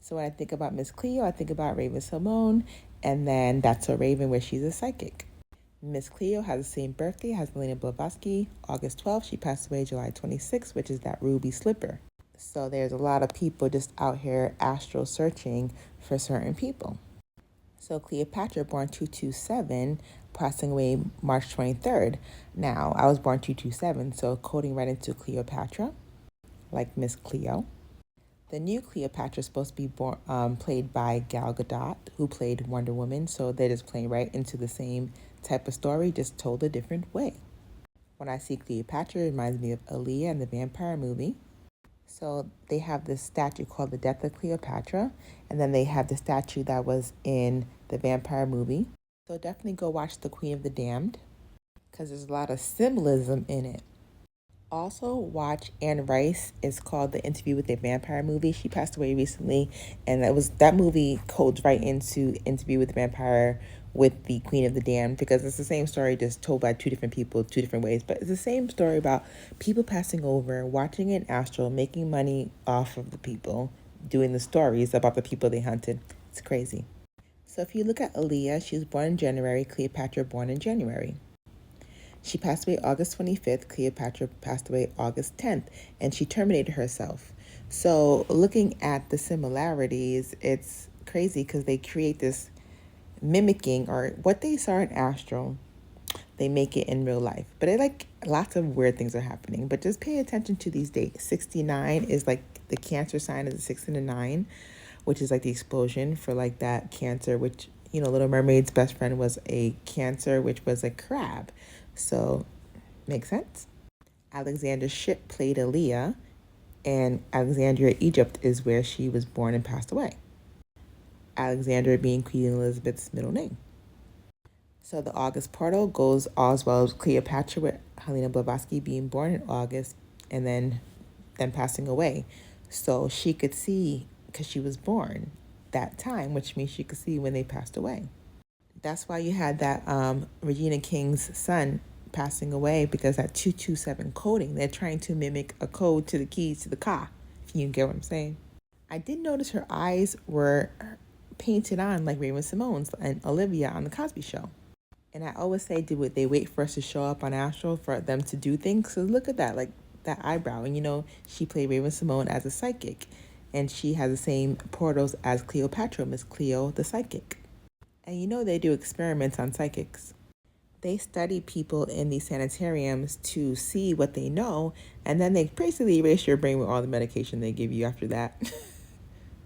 So when I think about Miss Cleo, I think about Raven Simone, and then That's So Raven, where she's a psychic. Miss Cleo has the same birthday as Melina Blavatsky, August 12th. She passed away July 26th, which is that ruby slipper. So there's a lot of people just out here astral searching for certain people. So Cleopatra, born 227, passing away March 23rd. Now, I was born 227, so coding right into Cleopatra, like Miss Cleo. The new Cleopatra is supposed to be played by Gal Gadot, who played Wonder Woman. So they're just playing right into the same type of story, just told a different way. When I see Cleopatra, it reminds me of Aaliyah in the vampire movie. So they have this statue called the Death of Cleopatra, and then they have the statue that was in the vampire movie. So definitely go watch The Queen of the Damned, because there's a lot of symbolism in it. Also watch Anne Rice. It's called The Interview with the Vampire movie. She passed away recently, and that movie codes right into Interview with the Vampire with the Queen of the Damned, because it's the same story just told by two different people, two different ways. But it's the same story about people passing over, watching an astral, making money off of the people, doing the stories about the people they hunted. It's crazy. So if you look at Aaliyah, she was born in January, Cleopatra born in January. She passed away August 25th. Cleopatra passed away August 10th, and she terminated herself. So looking at the similarities, it's crazy because they create this mimicking, or what they saw in astral, they make it in real life. But it, like, lots of weird things are happening. But just pay attention to these dates. 69 is like the Cancer sign is the 6 and the 9, which is like the explosion for like that Cancer, which, Little Mermaid's best friend was a Cancer, which was a crab. So, makes sense. Alexander's ship played Aaliyah, and Alexandria, Egypt is where she was born and passed away. Alexandra being Queen Elizabeth's middle name. So the August portal goes all as well as Cleopatra, with Helena Blavatsky being born in August and then passing away. So she could see, because she was born that time, which means she could see when they passed away. That's why you had that Regina King's son passing away, because that 227 coding, they're trying to mimic a code to the keys to the car, if you get what I'm saying. I did notice her eyes were painted on like Raven Simone's and Olivia on The Cosby Show. And I always say, would they wait for us to show up on Astral for them to do things? So look at that, like that eyebrow. And she played Raven Simone as a psychic, and she has the same portals as Cleopatra, Miss Cleo the psychic. And they do experiments on psychics. They study people in these sanitariums to see what they know, and then they basically erase your brain with all the medication they give you after that.